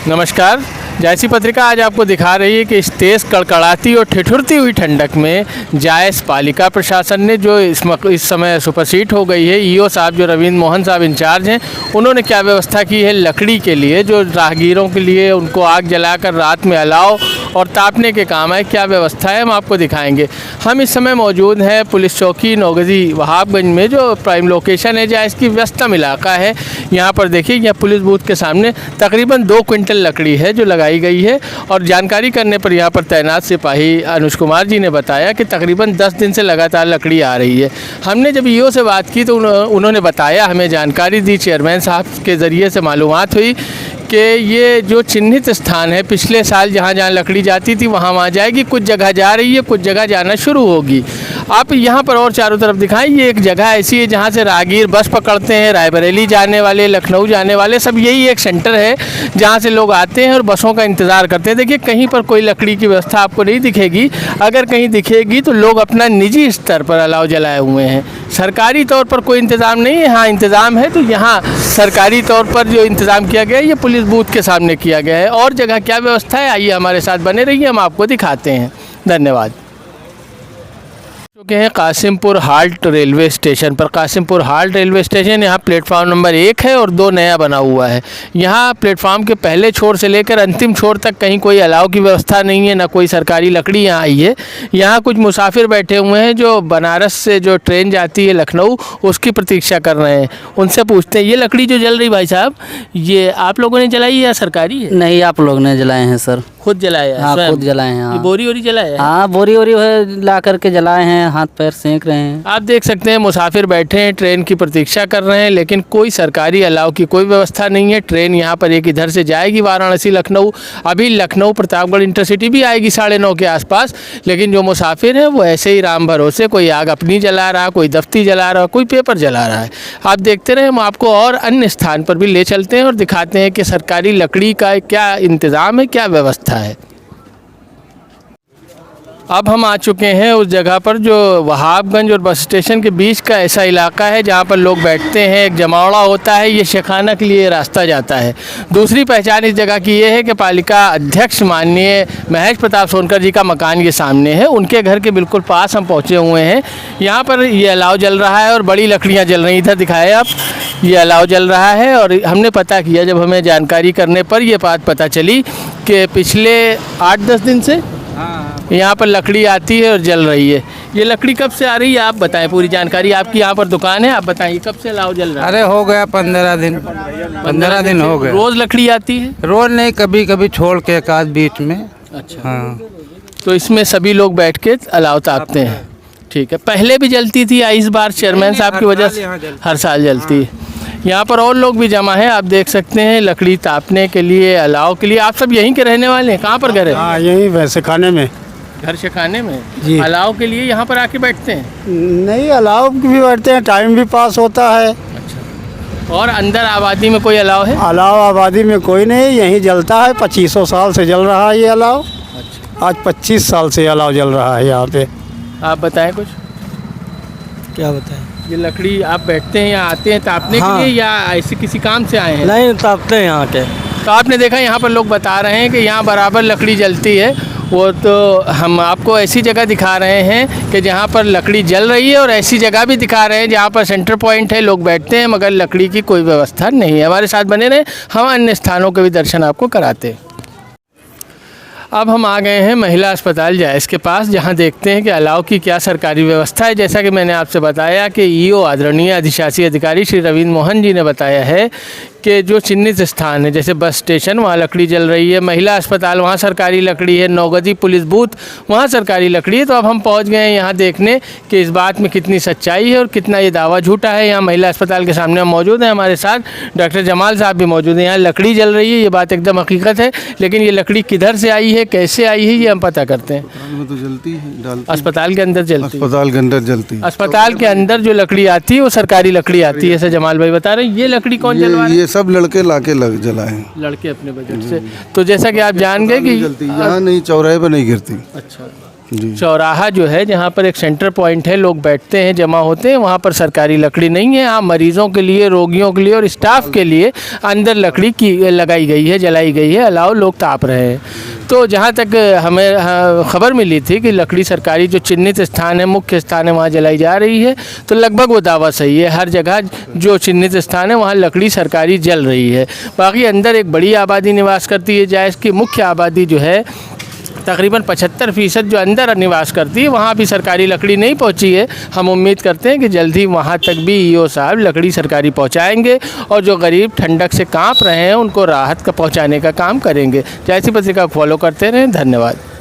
नमस्कार। जायसी पत्रिका आज आपको दिखा रही है कि इस तेज़ कड़कड़ाती और ठिठुरती हुई ठंडक में जायस पालिका प्रशासन ने जो इस समय सुपरसीट हो गई है, ईओ साहब जो रविंद्र मोहन साहब इंचार्ज हैं, उन्होंने क्या व्यवस्था की है लकड़ी के लिए, जो राहगीरों के लिए उनको आग जलाकर रात में अलाव और तापने के काम है, क्या व्यवस्था है हम आपको दिखाएंगे। हम इस समय मौजूद हैं पुलिस चौकी नौगजी वहाबगंज में, जो प्राइम लोकेशन है जहाँ इसकी व्यस्तम इलाका है। यहाँ पर देखिए, यहाँ पुलिस बूथ के सामने तकरीबन 2 क्विंटल लकड़ी है जो लगाई गई है। और जानकारी करने पर यहाँ पर तैनात सिपाही अनुज कुमार जी ने बताया कि तकरीबन 10 दिन से लगातार लकड़ी आ रही है। हमने जब ईओ से बात की तो उन्होंने बताया, हमें जानकारी दी, चेयरमैन साहब के ज़रिए से मालूमात हुई कि ये जो चिन्हित स्थान है, पिछले साल जहाँ जहाँ लकड़ी जाती थी वहाँ जाएगी, कुछ जगह जा रही है, कुछ जगह जाना शुरू होगी। आप यहाँ पर और चारों तरफ दिखाएं, ये एक जगह ऐसी है जहाँ से राहगीर बस पकड़ते हैं, रायबरेली जाने वाले, लखनऊ जाने वाले, सब यही एक सेंटर है जहाँ से लोग आते हैं और बसों का इंतज़ार करते हैं। देखिए, कहीं पर कोई लकड़ी की व्यवस्था आपको नहीं दिखेगी। अगर कहीं दिखेगी तो लोग अपना निजी स्तर पर अलाव जलाए हुए हैं, सरकारी तौर पर कोई इंतज़ाम नहीं है। हाँ, इंतज़ाम है तो यहाँ सरकारी तौर पर जो इंतज़ाम किया गया है ये पुलिस बूथ के सामने किया गया है। और जगह क्या व्यवस्था है, आइए हमारे साथ बने रहिए, हम आपको दिखाते हैं। धन्यवाद। चुके हैं कासिमपुर हाल्ट रेलवे स्टेशन पर। कासिमपुर हाल्ट रेलवे स्टेशन यहाँ प्लेटफॉर्म नंबर 1 है और 2 नया बना हुआ है। यहाँ प्लेटफॉर्म के पहले छोर से लेकर अंतिम छोर तक कहीं कोई अलाव की व्यवस्था नहीं है, ना कोई सरकारी लकड़ी यहाँ आई है। यहाँ कुछ मुसाफिर बैठे हुए हैं जो बनारस से जो ट्रेन जाती है लखनऊ, उसकी प्रतीक्षा कर रहे हैं। उनसे पूछते हैं, ये लकड़ी जो जल रही भाई साहब, ये आप लोगों ने जलाई या सरकारी है? नहीं, आप लोग ने जलाए हैं सर। खुद जलाए हैं? हाँ, खुद जलाए हैं। हाँ। बोरी वोरी जलाए हैं? हाँ, बोरी वोरी ला करके जलाए हैं, हाथ पैर सेंक रहे हैं। आप देख सकते हैं मुसाफिर बैठे हैं, ट्रेन की प्रतीक्षा कर रहे हैं, लेकिन कोई सरकारी अलाव की कोई व्यवस्था नहीं है। ट्रेन यहाँ पर एक इधर से जाएगी वाराणसी लखनऊ, अभी लखनऊ प्रतापगढ़ इंटरसिटी भी आएगी 9:30 के आसपास, लेकिन जो मुसाफिर हैं वो ऐसे ही राम भरोसे, कोई आग अपनी जला रहा, कोई दफ्ती जला रहा, कोई पेपर जला रहा है। आप देखते रहे, हम आपको और अन्य स्थान पर भी ले चलते हैं और दिखाते हैं कि सरकारी लकड़ी का क्या इंतज़ाम है, क्या व्यवस्था है। अब हम आ चुके हैं उस जगह पर जो वहाबगंज और बस स्टेशन के बीच का ऐसा इलाका है जहाँ पर लोग बैठते हैं, एक जमावड़ा होता है, ये शेखाना के लिए रास्ता जाता है। दूसरी पहचान इस जगह की ये है कि पालिका अध्यक्ष माननीय महेश प्रताप सोनकर जी का मकान ये सामने है, उनके घर के बिल्कुल पास हम पहुँचे हुए हैं। यहाँ पर ये अलाव जल रहा है और बड़ी लकड़ियाँ जल रही, इधर दिखाए आप, ये अलाव जल रहा है। और हमने पता किया, जब हमें जानकारी करने पर ये बात पता चली कि पिछले 8-10 दिन से यहाँ पर लकड़ी आती है और जल रही है। ये लकड़ी कब से आ रही है आप बताएं, पूरी जानकारी। आपकी यहाँ पर दुकान है, आप बताइए कब से अलाव जल रहा है? अरे हो गया 15 दिन, 15 दिन हो गए। रोज़ लकड़ी आती है? रोज नहीं, कभी कभी छोड़ के एक आध बीच में। अच्छा। हाँ, तो इसमें सभी लोग बैठ के अलाव तापते हैं। ठीक है, पहले भी जलती थी या इस बार चेयरमैन साहब की वजह से? हर साल जलती है। यहाँ पर और लोग भी जमा हैं, आप देख सकते हैं, लकड़ी तापने के लिए, अलाव के लिए। आप सब यहीं के रहने वाले हैं? कहाँ पर घर है? हाँ, यहीं वैसे खाने में। घर से खाने में जी। अलाव के लिए यहाँ पर आके बैठते हैं? नहीं, अलाव भी बैठते हैं, टाइम भी पास होता है। अच्छा। और अंदर आबादी में कोई अलाव है? अलाव आबादी में कोई नहीं, यहीं जलता है। 2500 साल से जल रहा है ये अलाव। अच्छा। आज 25 साल से अलाव जल रहा है यहाँ पे। आप बताएं कुछ। क्या बताएं? ये लकड़ी आप बैठते हैं, यहाँ आते हैं तापने के लिए या ऐसे किसी काम से आए हैं? नहीं, तापते हैं यहाँ के। तो आपने देखा यहाँ पर लोग बता रहे हैं कि यहाँ बराबर लकड़ी जलती है। वो तो हम आपको ऐसी जगह दिखा रहे हैं कि जहाँ पर लकड़ी जल रही है, और ऐसी जगह भी दिखा रहे हैं जहाँ पर सेंटर पॉइंट है, लोग बैठते हैं, मगर लकड़ी की कोई व्यवस्था नहीं है। हमारे साथ बने रहे, हम अन्य स्थानों के भी दर्शन आपको कराते हैं। अब हम आ गए हैं महिला अस्पताल जायस के पास, जहां देखते हैं कि अलाव की क्या सरकारी व्यवस्था है। जैसा कि मैंने आपसे बताया कि ईओ आदरणीय अधिशासी अधिकारी श्री रविंद्र मोहन जी ने बताया है कि जो चिन्हित स्थान है, जैसे बस स्टेशन, वहाँ लकड़ी जल रही है, महिला अस्पताल वहाँ सरकारी लकड़ी है, नौगजी पुलिस बूथ वहाँ सरकारी लकड़ी है। तो अब हम पहुँच गए हैं यहाँ देखने कि इस बात में कितनी सच्चाई है और कितना ये दावा झूठा है। यहाँ महिला अस्पताल के सामने हम मौजूद हैं, हमारे साथ डॉक्टर जमाल साहब भी मौजूद हैं। यहाँ लकड़ी जल रही है, ये बात एकदम हकीकत है, लेकिन ये लकड़ी किधर से आई है, कैसे आई है, ये हम पता करते हैं। में तो जलती है, अस्पताल के अंदर जलती है? अस्पताल के अंदर जलती है। अस्पताल के अंदर जो लकड़ी आती है वो सरकारी लकड़ी आती है, ऐसा जमाल भाई बता रहे हैं। ये लकड़ी कौन जलवा रहे हैं? ये सब लड़के लाके जलाए, लड़के अपने बजट से। तो जैसा कि आप जान गए कि जलती यहाँ नहीं, चौराहे पर नहीं गिरती। अच्छा, जी चौराहा जो है जहाँ पर एक सेंटर पॉइंट है, लोग बैठते हैं, जमा होते हैं, वहाँ पर सरकारी लकड़ी नहीं है। हाँ, मरीजों के लिए, रोगियों के लिए और स्टाफ के लिए अंदर लकड़ी की लगाई गई है, जलाई गई है, अलावा लोग ताप रहे हैं। तो जहाँ तक हमें खबर मिली थी कि लकड़ी सरकारी जो चिन्हित स्थान है, मुख्य स्थान है, वहाँ जलाई जा रही है, तो लगभग वो दावा सही है। हर जगह जो चिन्हित स्थान है वहाँ लकड़ी सरकारी जल रही है। बाकी अंदर एक बड़ी आबादी निवास करती है, जायज़ की मुख्य आबादी जो है तकरीबन 75% जो अंदर निवास करती है, वहाँ भी सरकारी लकड़ी नहीं पहुँची है। हम उम्मीद करते हैं कि जल्द ही वहाँ तक भी ईओ साहब लकड़ी सरकारी पहुँचाएंगे और जो गरीब ठंडक से कांप रहे हैं उनको राहत का पहुँचाने का काम करेंगे। जायसी पत्रिका को फॉलो करते रहें। धन्यवाद।